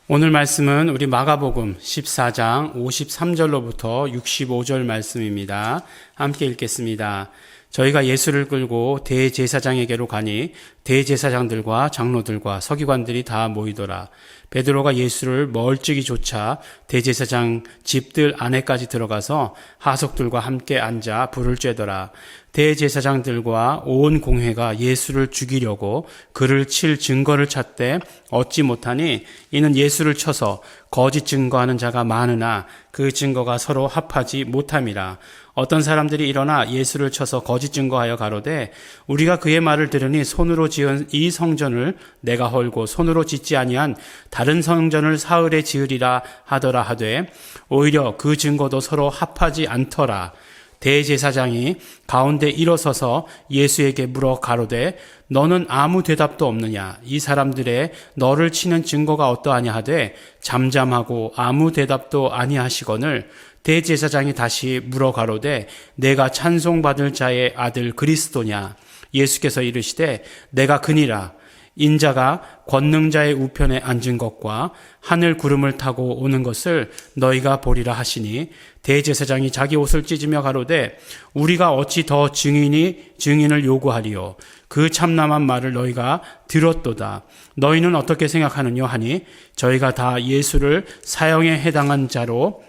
오늘 말씀은 우리 마가복음 14장 53절로부터 65절 말씀입니다. 함께 읽겠습니다. 저희가 예수를 끌고 대제사장에게로 가니 대제사장들과 장로들과 서기관들이 다 모이더라. 베드로가 예수를 멀찍이 쫓아 대제사장 집들 안에까지 들어가서 하석들과 함께 앉아 불을 쬐더라. 대제사장들과 온 공회가 예수를 죽이려고 그를 칠 증거를 찾되 얻지 못하니 이는 예수를 쳐서 거짓 증거하는 자가 많으나 그 증거가 서로 합하지 못함이라. 어떤 사람들이 일어나 예수를 쳐서 거짓 증거하여 가로되 우리가 그의 말을 들으니 손으로 지은 이 성전을 내가 헐고 손으로 짓지 아니한 다른 성전을 사흘에 지으리라 하더라 하되 오히려 그 증거도 서로 합하지 않더라. 대제사장이 가운데 일어서서 예수에게 물어 가로되 너는 아무 대답도 없느냐? 이 사람들의 너를 치는 증거가 어떠하냐 하되 잠잠하고 아무 대답도 아니하시거늘 대제사장이 다시 물어 가로되 내가 찬송받을 자의 아들 그리스도냐? 예수께서 이르시되 내가 그니라. 인자가 권능자의 우편에 앉은 것과 하늘 구름을 타고 오는 것을 너희가 보리라 하시니 대제사장이 자기 옷을 찢으며 가로되 우리가 어찌 더 증인을 요구하리요. 그 참남한 말을 너희가 들었도다. 너희는 어떻게 생각하느냐 하니 저희가 다 예수를 사형에 해당한 자로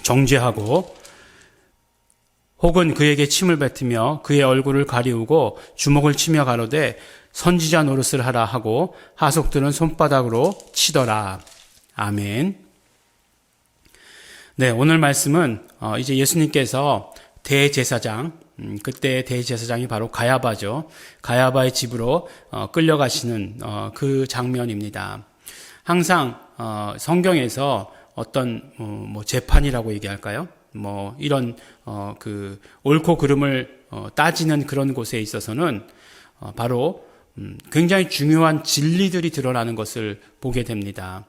정죄하고 혹은 그에게 침을 뱉으며 그의 얼굴을 가리우고 주먹을 치며 가로되 선지자 노릇을 하라 하고 하속들은 손바닥으로 치더라. 아멘. 네, 오늘 말씀은 이제 예수님께서 대제사장, 그때 대제사장이 바로 가야바죠. 가야바의 집으로 끌려가시는 그 장면입니다. 항상 성경에서 어떤 뭐 재판이라고 얘기할까요? 뭐 이런 그 옳고 그름을 따지는 그런 곳에 있어서는 바로 굉장히 중요한 진리들이 드러나는 것을 보게 됩니다.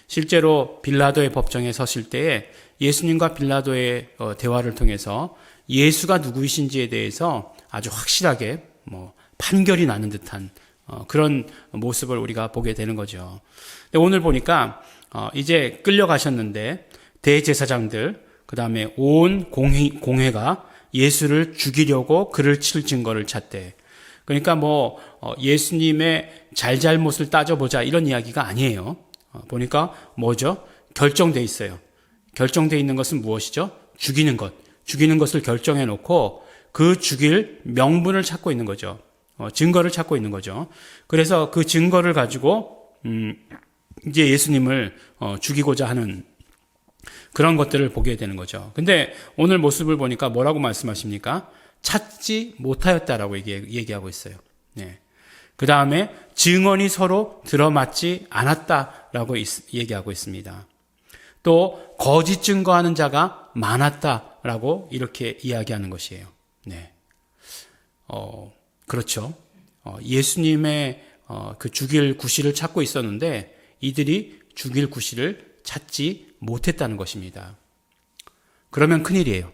실제로 빌라도의 법정에 서실 때에 예수님과 빌라도의 대화를 통해서 예수가 누구이신지에 대해서 아주 확실하게 판결이 나는 듯한 그런 모습을 우리가 보게 되는 거죠. 근데 오늘 보니까 이제 끌려가셨는데 대제사장들 그다음에 온 공회가 예수를 죽이려고 그를 칠 증거를 찾대. 그러니까 예수님의 잘잘못을 따져보자 이런 이야기가 아니에요. 보니까 뭐죠? 결정돼 있어요. 결정돼 있는 것은 무엇이죠? 죽이는 것. 죽이는 것을 결정해 놓고 그 죽일 명분을 찾고 있는 거죠. 증거를 찾고 있는 거죠. 그래서 그 증거를 가지고 이제 예수님을 죽이고자 하는 그런 것들을 보게 되는 거죠. 근데 오늘 모습을 보니까 뭐라고 말씀하십니까? 찾지 못하였다라고 얘기하고 있어요. 네. 그 다음에 증언이 서로 들어맞지 않았다라고 얘기하고 있습니다. 또 거짓 증거하는 자가 많았다라고 이렇게 이야기하는 것이에요. 네. 그렇죠. 예수님의 그 죽일 구실을 찾고 있었는데 이들이 죽일 구실을 찾지 못했다는 것입니다. 그러면 큰일이에요.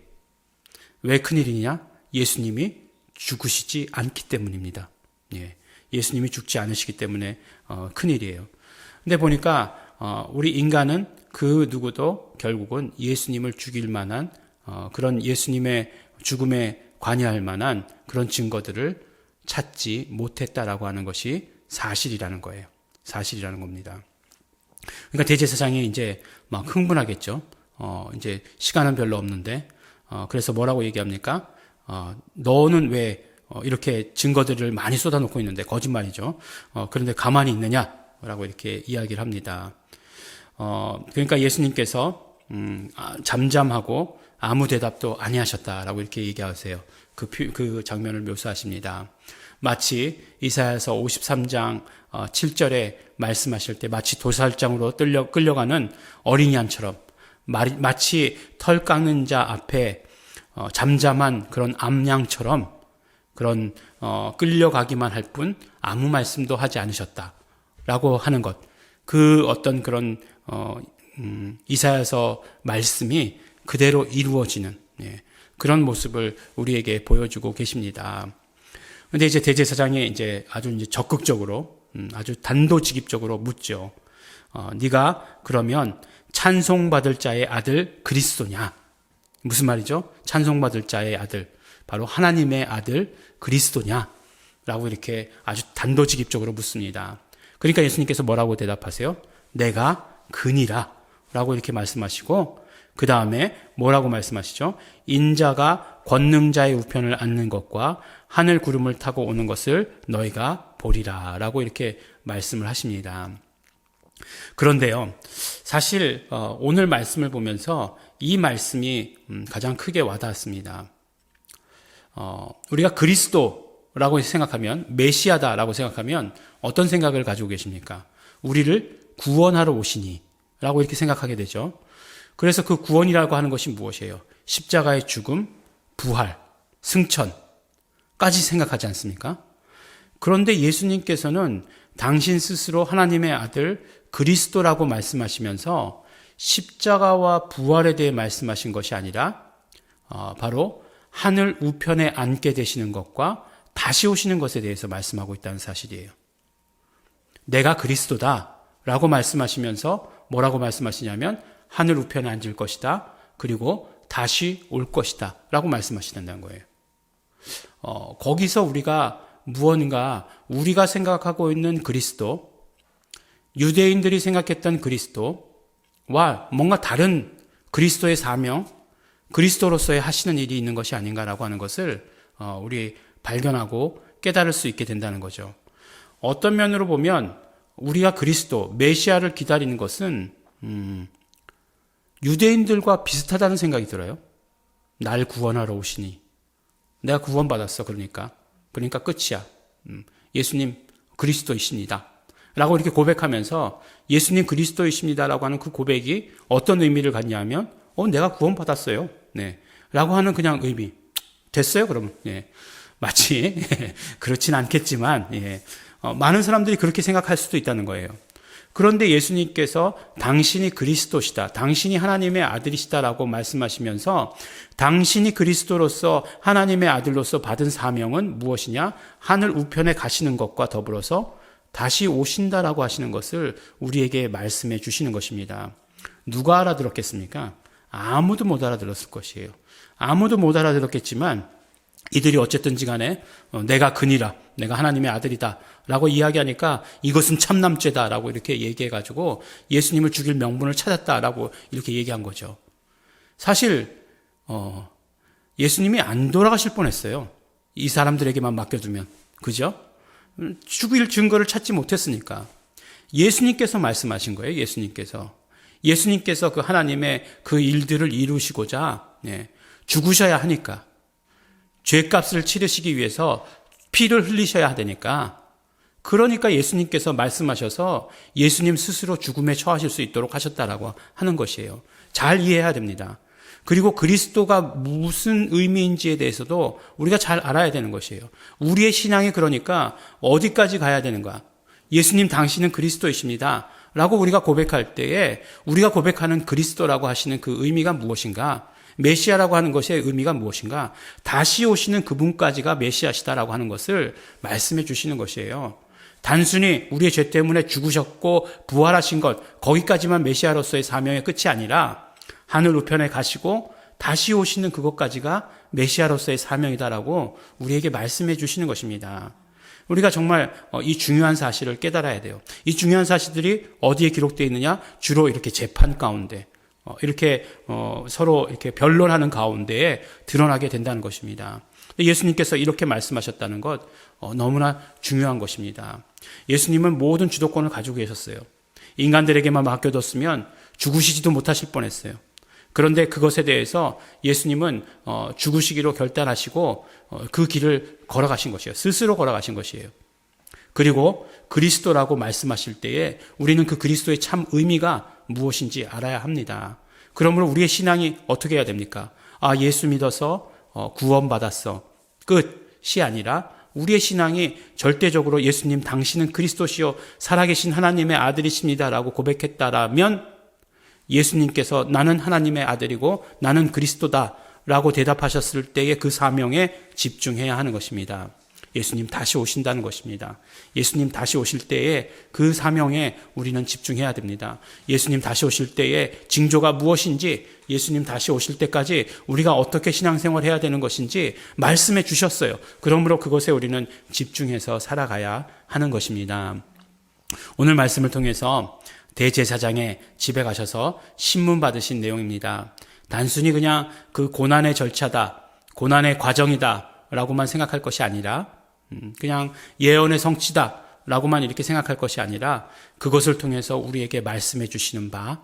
왜 큰일이냐? 예수님이 죽으시지 않기 때문입니다. 예. 예수님이 죽지 않으시기 때문에 큰일이에요. 근데 보니까 우리 인간은 그 누구도 결국은 예수님을 죽일 만한 그런 예수님의 죽음에 관여할 만한 그런 증거들을 찾지 못했다라고 하는 것이 사실이라는 거예요. 사실이라는 겁니다. 그러니까 대제사장이 이제 막 흥분하겠죠. 이제 시간은 별로 없는데 그래서 뭐라고 얘기합니까? 너는 왜 이렇게 증거들을 많이 쏟아놓고 있는데 거짓말이죠. 그런데 가만히 있느냐라고 이렇게 이야기를 합니다. 그러니까 예수님께서 잠잠하고 아무 대답도 아니하셨다라고 이렇게 얘기하세요. 그 장면을 묘사하십니다. 마치 이사야서 53장 7절에 말씀하실 때 마치 도살장으로 끌려가는 어린이 양처럼 마치 털 깎는 자 앞에 잠잠한 그런 암양처럼 그런 끌려가기만 할 뿐 아무 말씀도 하지 않으셨다라고 하는 것. 그 어떤 그런 이사야서 말씀이 그대로 이루어지는 그런 모습을 우리에게 보여주고 계십니다. 그런데 이제 대제사장이 이제 아주 적극적으로 아주 단도직입적으로 묻죠. 네가 그러면 찬송받을 자의 아들 그리스도냐? 무슨 말이죠? 찬송받을 자의 아들, 바로 하나님의 아들 그리스도냐? 라고 이렇게 아주 단도직입적으로 묻습니다. 그러니까 예수님께서 뭐라고 대답하세요? 내가 그니라 라고 이렇게 말씀하시고, 그 다음에 뭐라고 말씀하시죠? 인자가 권능자의 우편을 앉는 것과 하늘 구름을 타고 오는 것을 너희가 보리라 라고 이렇게 말씀을 하십니다. 그런데요, 사실 오늘 말씀을 보면서 이 말씀이 가장 크게 와닿았습니다. 우리가 그리스도라고 생각하면, 메시아다라고 생각하면 어떤 생각을 가지고 계십니까? 우리를 구원하러 오시니 라고 이렇게 생각하게 되죠. 그래서 그 구원이라고 하는 것이 무엇이에요? 십자가의 죽음, 부활, 승천까지 생각하지 않습니까? 그런데 예수님께서는 당신 스스로 하나님의 아들 그리스도라고 말씀하시면서 십자가와 부활에 대해 말씀하신 것이 아니라 바로 하늘 우편에 앉게 되시는 것과 다시 오시는 것에 대해서 말씀하고 있다는 사실이에요. 내가 그리스도다 라고 말씀하시면서 뭐라고 말씀하시냐면 하늘 우편에 앉을 것이다, 그리고 다시 올 것이다 라고 말씀하시는다는 거예요. 거기서 우리가 무언가 우리가 생각하고 있는 그리스도, 유대인들이 생각했던 그리스도와 뭔가 다른 그리스도의 사명, 그리스도로서의 하시는 일이 있는 것이 아닌가라고 하는 것을 우리 발견하고 깨달을 수 있게 된다는 거죠. 어떤 면으로 보면 우리가 그리스도, 메시아를 기다리는 것은 유대인들과 비슷하다는 생각이 들어요. 날 구원하러 오시니. 내가 구원받았어. 그러니까 끝이야. 예수님 그리스도이십니다 라고 이렇게 고백하면서 예수님 그리스도이십니다 라고 하는 그 고백이 어떤 의미를 갖냐면 내가 구원받았어요. 네. 라고 하는 그냥 의미. 됐어요? 그러면. 예. 마치 그렇진 않겠지만 많은 사람들이 그렇게 생각할 수도 있다는 거예요. 그런데 예수님께서 당신이 그리스도시다, 당신이 하나님의 아들이시다라고 말씀하시면서 당신이 그리스도로서 하나님의 아들로서 받은 사명은 무엇이냐? 하늘 우편에 가시는 것과 더불어서 다시 오신다라고 하시는 것을 우리에게 말씀해 주시는 것입니다. 누가 알아들었겠습니까? 아무도 못 알아들었을 것이에요. 아무도 못 알아들었겠지만 이들이 어쨌든지 간에 내가 그니라, 내가 하나님의 아들이다 라고 이야기하니까 이것은 참남죄다 라고 이렇게 얘기해가지고 예수님을 죽일 명분을 찾았다 라고 이렇게 얘기한 거죠. 사실 예수님이 안 돌아가실 뻔했어요. 이 사람들에게만 맡겨두면. 그죠? 죽일 증거를 찾지 못했으니까. 예수님께서 말씀하신 거예요. 예수님께서 그 하나님의 그 일들을 이루시고자 죽으셔야 하니까, 죄값을 치르시기 위해서 피를 흘리셔야 되니까, 그러니까 예수님께서 말씀하셔서 예수님 스스로 죽음에 처하실 수 있도록 하셨다라고 하는 것이에요. 잘 이해해야 됩니다. 그리고 그리스도가 무슨 의미인지에 대해서도 우리가 잘 알아야 되는 것이에요. 우리의 신앙이 그러니까 어디까지 가야 되는가? 예수님 당신은 그리스도이십니다 라고 우리가 고백할 때에 우리가 고백하는 그리스도라고 하시는 그 의미가 무엇인가? 메시아라고 하는 것의 의미가 무엇인가? 다시 오시는 그분까지가 메시아시다라고 하는 것을 말씀해 주시는 것이에요. 단순히 우리의 죄 때문에 죽으셨고 부활하신 것, 거기까지만 메시아로서의 사명의 끝이 아니라 하늘 우편에 가시고 다시 오시는 그것까지가 메시아로서의 사명이다라고 우리에게 말씀해 주시는 것입니다. 우리가 정말 이 중요한 사실을 깨달아야 돼요. 이 중요한 사실들이 어디에 기록되어 있느냐? 주로 이렇게 재판 가운데, 이렇게 서로 이렇게 변론하는 가운데에 드러나게 된다는 것입니다. 예수님께서 이렇게 말씀하셨다는 것 너무나 중요한 것입니다. 예수님은 모든 주도권을 가지고 계셨어요. 인간들에게만 맡겨뒀으면 죽으시지도 못하실 뻔했어요. 그런데 그것에 대해서 예수님은 죽으시기로 결단하시고 그 길을 걸어가신 것이에요. 스스로 걸어가신 것이에요. 그리고 그리스도라고 말씀하실 때에 우리는 그 그리스도의 참 의미가 무엇인지 알아야 합니다. 그러므로 우리의 신앙이 어떻게 해야 됩니까? 예수 믿어서 구원받았어. 끝이 아니라 우리의 신앙이 절대적으로 예수님 당신은 그리스도시요 살아계신 하나님의 아들이십니다라고 고백했다라면 예수님께서 나는 하나님의 아들이고 나는 그리스도다라고 대답하셨을 때의 그 사명에 집중해야 하는 것입니다. 예수님 다시 오신다는 것입니다. 예수님 다시 오실 때에 그 사명에 우리는 집중해야 됩니다. 예수님 다시 오실 때에 징조가 무엇인지, 예수님 다시 오실 때까지 우리가 어떻게 신앙생활 해야 되는 것인지 말씀해 주셨어요. 그러므로 그것에 우리는 집중해서 살아가야 하는 것입니다. 오늘 말씀을 통해서 대제사장의 집에 가셔서 신문 받으신 내용입니다. 단순히 그냥 그 고난의 절차다, 고난의 과정이다 라고만 생각할 것이 아니라, 그냥 예언의 성취다 라고만 이렇게 생각할 것이 아니라, 그것을 통해서 우리에게 말씀해 주시는 바,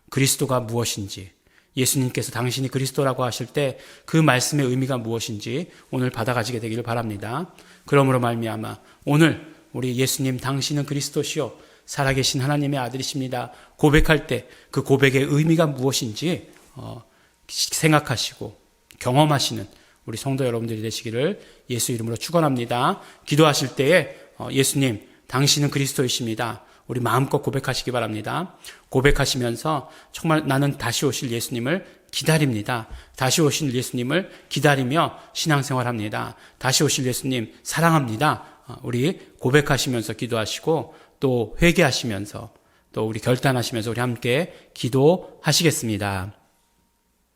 그리스도가 무엇인지, 예수님께서 당신이 그리스도라고 하실 때 그 말씀의 의미가 무엇인지 오늘 받아가지게 되기를 바랍니다. 그러므로 말미암아 오늘 우리 예수님 당신은 그리스도시요 살아계신 하나님의 아들이십니다 고백할 때 그 고백의 의미가 무엇인지 생각하시고 경험하시는 우리 성도 여러분들이 되시기를 예수 이름으로 축원합니다. 기도하실 때에 예수님 당신은 그리스도이십니다. 우리 마음껏 고백하시기 바랍니다. 고백하시면서 정말 나는 다시 오실 예수님을 기다립니다. 다시 오실 예수님을 기다리며 신앙생활합니다. 다시 오실 예수님 사랑합니다. 우리 고백하시면서 기도하시고 또 회개하시면서 또 우리 결단하시면서 우리 함께 기도하시겠습니다.